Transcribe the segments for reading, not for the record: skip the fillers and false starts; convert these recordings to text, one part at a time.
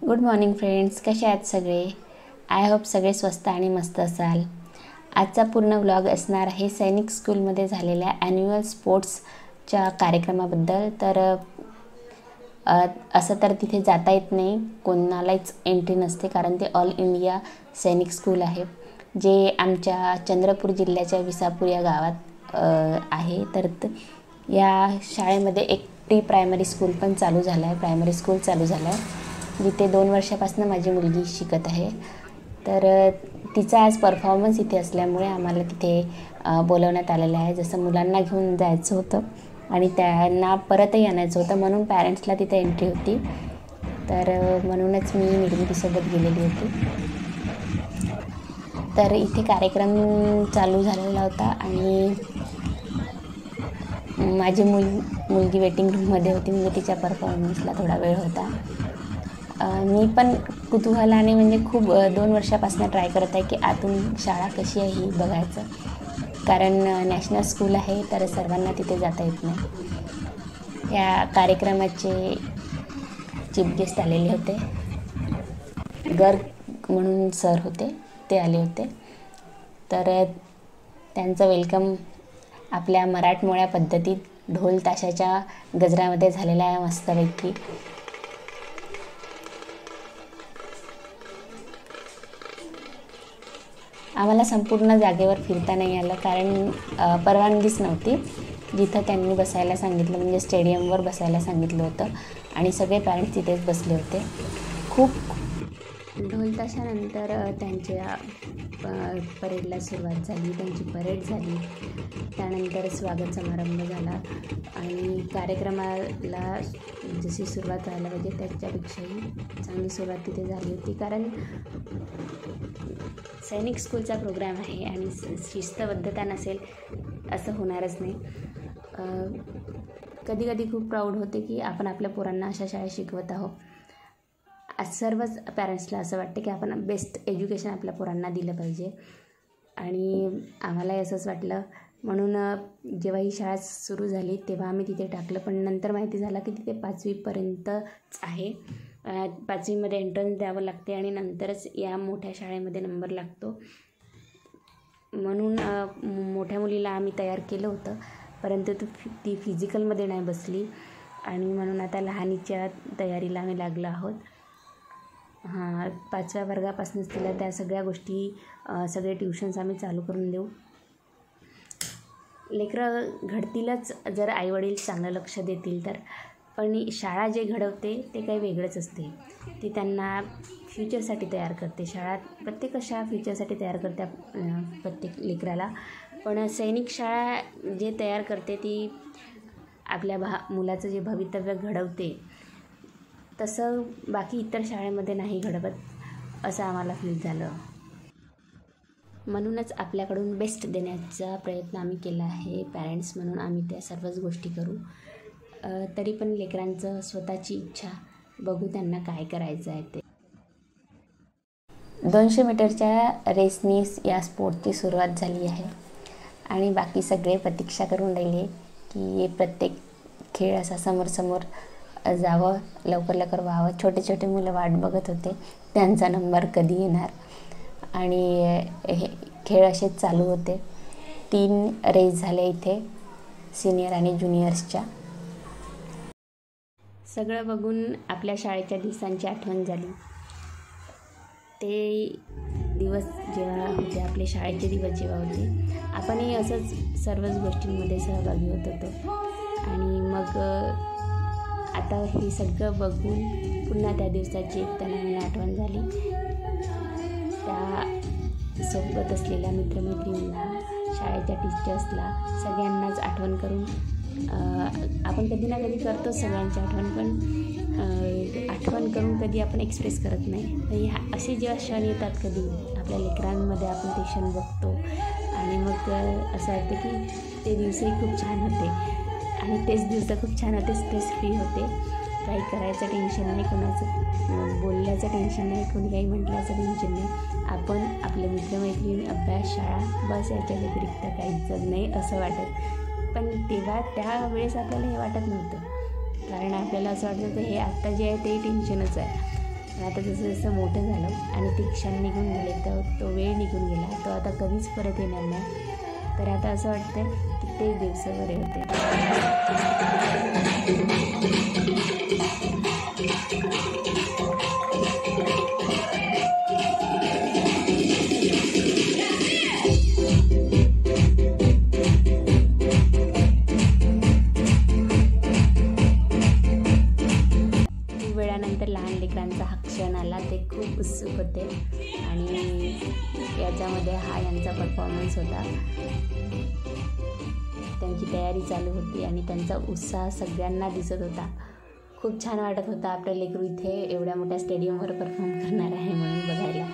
Good morning friends, कसे आहात सगळे? आय होप सगळे स्वस्त आणि मस्त असाल. आजचा पूर्ण व्लॉग असणार आहे सैनिक स्कूलमध्ये झालेल्या ॲन्युअल स्पोर्ट्सच्या कार्यक्रमाबद्दल. तर असं तर तिथे जाता येत नाही, कोणालाच एंट्री नसते, कारण ते ऑल इंडिया सैनिक स्कूल आहे जे आमच्या चंद्रपूर जिल्ह्याच्या विसापूर या गावात आहे. तर या शाळेमध्ये एक प्री प्रायमरी स्कूल पण चालू झालं आहे, प्रायमरी स्कूल चालू झालं आहे जिथे 2 वर्षापासून माझी मुलगी शिकत आहे. तर तिचा आज परफॉर्मन्स इथे असल्यामुळे आम्हाला तिथे बोलवण्यात आलेलं आहे. जसं मुलांना घेऊन जायचं होतं आणि त्यांना परतही आणायचं होतं, म्हणून पॅरेंट्सला तिथे एंट्री होती. तर म्हणूनच मी निर्मितीसोबत गेलेली होती. तर इथे कार्यक्रम चालू झालेला होता आणि माझी मुलगी वेटिंग रूममध्ये होती, म्हणजे तिच्या परफॉर्मन्सला थोडा वेळ होता. मी पण कुतूहलाने म्हणजे खूप 2 वर्षापासून ट्राय करत आहे की आतून शाळा कशी आहे ही बघायचं, कारण नॅशनल स्कूल आहे तर सर्वांना तिथे जाता येत नाही. या कार्यक्रमाचे चीफ गेस्ट आलेले होते, गर्ग म्हणून सर होते, ते आले होते. तर त्यांचं वेलकम आपल्या मराठमोळ्या पद्धतीत ढोल ताशाच्या गजरामध्ये झालेला आहे मस्तपैकी. आम्हाला संपूर्ण जागेवर फिरता नाही आलं, कारण परवानगीच नव्हती. जिथं त्यांनी बसायला सांगितलं म्हणजे स्टेडियमवर बसायला सांगितलं होतं आणि सगळे पॅरेंट्स तिथेच बसले होते. खूप ढोलताशानंतर त्यांच्या परेडला सुरुवात झाली, त्यांची परेड झाली. त्यानंतर स्वागत समारंभ झाला आणि कार्यक्रमाला जशी सुरुवात व्हायला पाहिजे त्याच्यापेक्षाही चांगली सुरुवात तिथे झाली होती, कारण सैनिक स्कूलचा प्रोग्राम आहे आणि शिस्तबद्धता नसेल असं होणारच नाही. कधी कधी खूप प्राऊड होते की आपण आपल्या पोरांना अशा शाळेत शिकवत आहोत. सर्वच पॅरेंट्सला असं वाटतं की आपण बेस्ट एज्युकेशन आपल्या पोरांना दिलं पाहिजे आणि आम्हालाही असंच वाटलं. म्हणून जेव्हा ही शाळा सुरू झाली तेव्हा आम्ही तिथे टाकलं, पण नंतर माहिती झालं की तिथे 5वीपर्यंतच आहे. 5वीमध्ये एंट्रन्स द्यावं लागते आणि नंतरच या मोठ्या शाळेमध्ये नंबर लागतो. म्हणून मोठ्या मुलीला आम्ही तयार केलं होतं, परंतु ती फिजिकलमध्ये नाही बसली आणि म्हणून आता लहानीच्या तयारीला आम्ही लागलो आहोत. 5व्या वर्गापासूनच तिला त्या सगळ्या गोष्टी सगळे ट्युशन्स आम्ही चालू करून देऊ. लेकरं घडतीलच जर आईवडील चांगलं लक्ष देतील तर, पण शाळा जे घडवते ते काही वेगळंच असते. ती त्यांना फ्युचरसाठी तयार करते. शाळा प्रत्येक शाळा फ्युचरसाठी तयार करते प्रत्येक लेकराला, पण सैनिक शाळा जे तयार करते ती आपल्या मुलाचं जे भवितव्य घडवते, तसं बाकी इतर शाळेमध्ये नाही घडवत असं आम्हाला फील झालं. म्हणूनच आपल्याकडून बेस्ट देण्याचा प्रयत्न आम्ही केला आहे. पॅरेंट्स म्हणून आम्ही त्या सर्वच गोष्टी करू. तरी पण लेकरांचं स्वतःची इच्छा बघू त्यांना काय करायचं आहे ते. 200 मीटरच्या रेसनी या स्पोर्टची सुरुवात झाली आहे आणि बाकी सगळे प्रतीक्षा करून राहिले की प्रत्येक खेळ असा समोर जावं, लवकर व्हावं. छोटे छोटे मुलं वाट बघत होते त्यांचा नंबर कधी येणार आणि हे खेळ असेच चालू होते. 3 रेस झाले इथे सिनियर आणि ज्युनियर्सच्या. सगळं बघून आपल्या शाळेच्या दिवसांची आठवण झाली. ते दिवस जेव्हा होते, आपले शाळेचे दिवस जेव्हा होते, आपणही असंच सर्वच गोष्टींमध्ये सहभागी होत होतो आणि मग आता हे सगळं बघून पुन्हा त्या दिवसाची एक तणावाने आठवण झाली. त्या सोबत असलेल्या मित्रमैत्रिणींना, शाळेच्या टीचर्सला सगळ्यांनाच आठवण करून आपण कधी ना कधी करतो सगळ्यांची आठवण, पण आठवण करून कधी आपण एक्सप्रेस करत नाही. तर असे जेव्हा क्षण येतात कधी आपल्या लेकरांमध्ये, आपण ते क्षण बघतो आणि मग असं वाटतं की ते दिवसही खूप छान होते आणि तेच दिवस खूप छान होते. स्ट्रेस फ्री होते, काही करायचं टेन्शन नाही, कोणाचं बोलल्याचं टेन्शन नाही, कोणी काही म्हटल्याचं टेन्शन नाही. आपण आपले मित्रमैत्रिणी, अभ्यास, शाळा, बस याच्या व्यतिरिक्त काहीच जग नाही असं वाटत. पण तेव्हा त्यावेळेस आपल्याला हे वाटत नव्हतं, कारण आपल्याला असं वाटतं की हे आत्ता जे आहे ते टेन्शनच आहे. पण आता जसं जसं मोठं झालं आणि ते क्षण निघून गेले, तर तो वेळ निघून गेला, तो आता कधीच परत येणार नाही. तर आता असं वाटतं की ते दिवस बरे होते. वेळानंतर लहान लेकरांचा हा क्षण आला, ते खूप उत्सुक होते आणि याच्यामध्ये हा यांचा परफॉर्मन्स होता. त्यांची तयारी चालू होती आणि त्यांचा उत्साह सगळ्यांना दिसत होता. खूप छान वाटत होता आपलं लेकरू इथे एवढ्या मोठ्या स्टेडियमवर परफॉर्म करणार आहे म्हणून बघायला.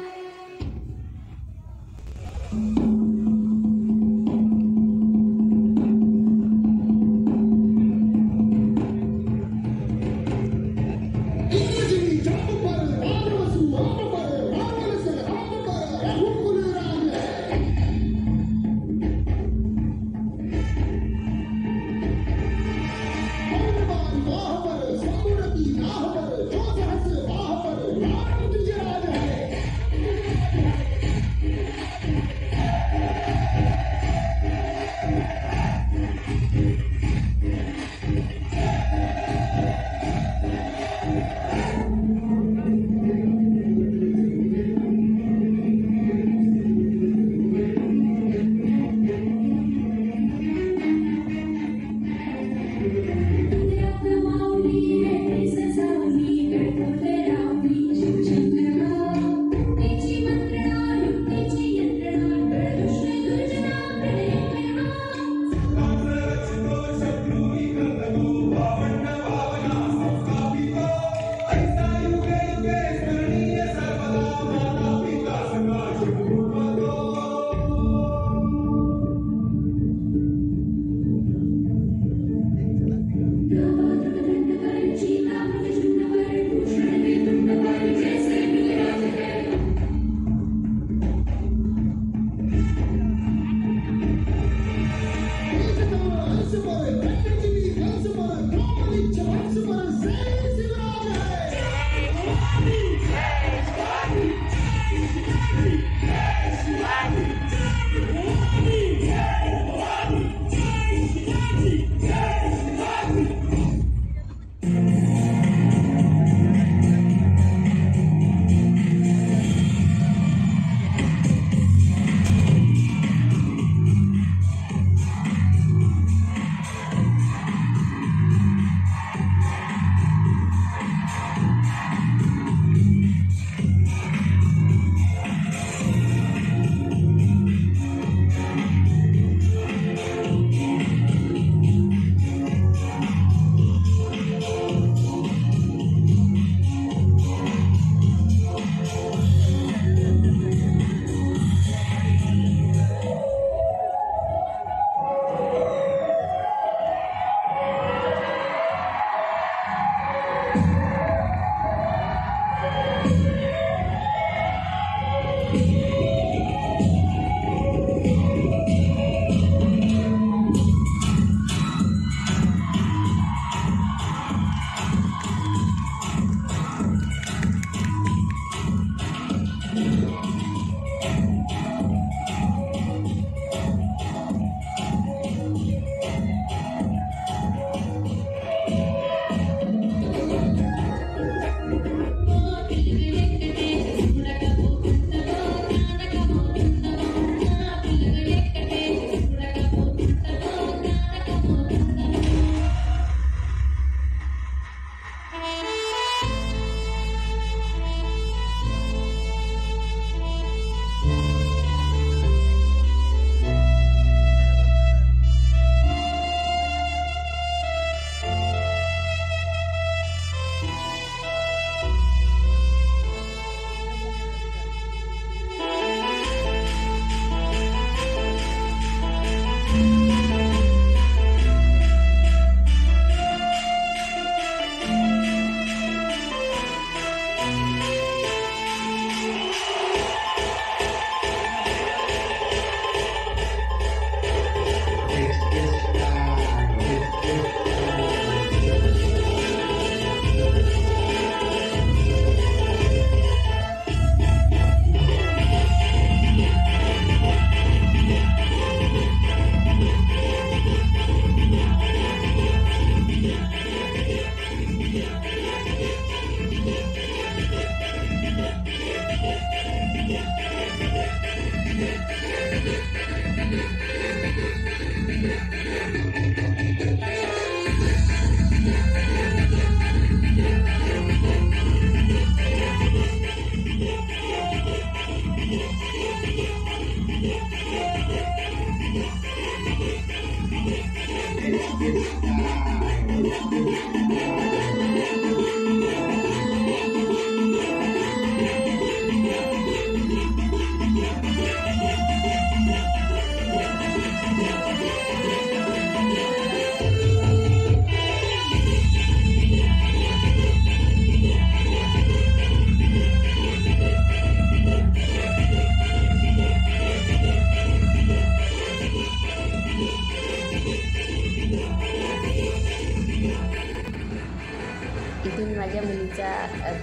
इथून माझ्या मुलीचा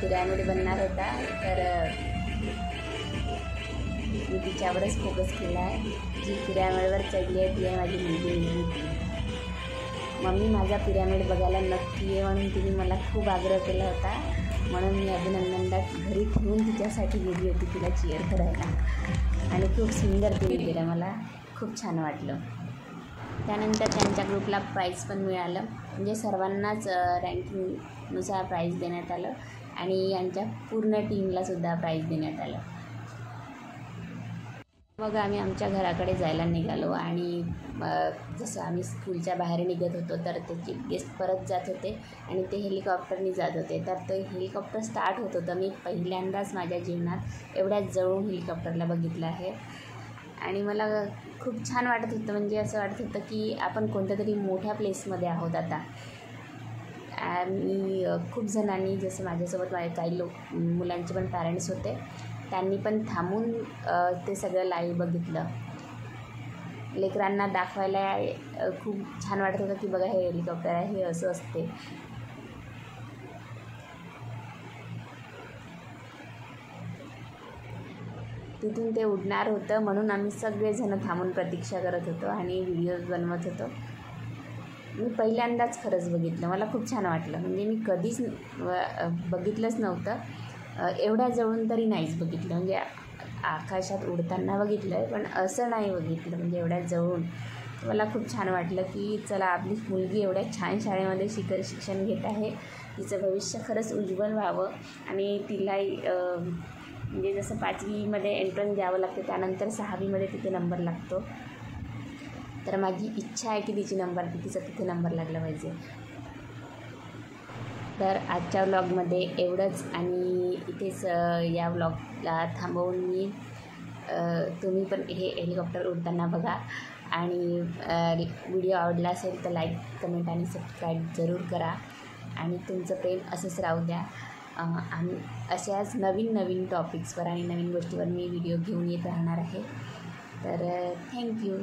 पिरॅमिड बनणार होता, तर मी तिच्यावरच फोकस केला आहे. जी पिरॅमिडवर चढली आहे ती आहे माझी मुलगी. मम्मी माझा पिरॅमिड बघायला नक्की आहे म्हणून तिने मला खूप आग्रह केला होता. म्हणून मी अभिनंदनला घरी ठेवून तिच्यासाठी गेली होती तिला चीअर करायला, आणि खूप सुंदर तिने केलं. मला खूप छान वाटलं. त्यानंतर त्यांच्या ग्रुपला प्राईज पण मिळालं, म्हणजे सर्वांनाच रँकिंगनुसार प्राईज देण्यात आलं आणि यांच्या पूर्ण टीमलासुद्धा प्राईज देण्यात आलं. मग आम्ही आमच्या घराकडे जायला निघालो आणि जसं आम्ही स्कूलच्या बाहेर निघत होतो तर ते चीफ गेस्ट परत जात होते आणि ते हेलिकॉप्टरनी जात होते. तर ते हेलिकॉप्टर स्टार्ट होत होतं. मी पहिल्यांदाच माझ्या जीवनात एवढ्या जवळून हेलिकॉप्टरला बघितलं आहे आणि मला खूप छान वाटत होतं. म्हणजे असं वाटत होतं की आपण कोणत्या तरी मोठ्या प्लेसमध्ये आहोत आता. आणि खूप जणांनी, जसं माझ्यासोबत काही मुलांचे पण पॅरेंट्स होते, त्यांनी पण थांबून ते सगळं लाईव्ह बघितलं. लेकरांना दाखवायला खूप छान वाटत होतं की बघा हे हेलिकॉप्टर आहे, हे असं असते. तिथून ते उडणार होतं म्हणून आम्ही सगळेजण थांबून प्रतीक्षा करत होतो आणि व्हिडिओज बनवत होतो. मी पहिल्यांदाच खरंच बघितलं. मला खूप छान वाटलं. म्हणजे मी कधीच बघितलंच नव्हतं. एवढ्या जवळून तरी नाहीच बघितलं. म्हणजे आकाशात उडताना बघितलं आहे, पण असं नाही बघितलं म्हणजे एवढ्या जवळून. मला खूप छान वाटलं की चला आपली मुलगी एवढ्या छान शाळेमध्ये शिक्षण घेत आहे, तिचं भविष्य खरंच उज्ज्वल व्हावं आणि तिलाही म्हणजे जसं 5वीमध्ये एंट्रन्स द्यावं लागते, त्यानंतर 6वीमध्ये तिथे नंबर लागतो. तर माझी इच्छा आहे की तिचा तिथे नंबर लागला पाहिजे. तर आजच्या व्लॉगमध्ये एवढंच आणि इथेच या व्लॉगला थांबवून मी तुम्ही पण हे हेलिकॉप्टर उडताना बघा आणि व्हिडिओ आवडला असेल तर लाईक, कमेंट आणि सबस्क्राईब जरूर करा आणि तुमचं प्रेम असंच राहू द्या. आणि अशाच नवीन टॉपिक्सवर आणि नवीन गोष्टीवर मी व्हिडिओ घेऊन येत राहणार आहे. तर थँक्यू.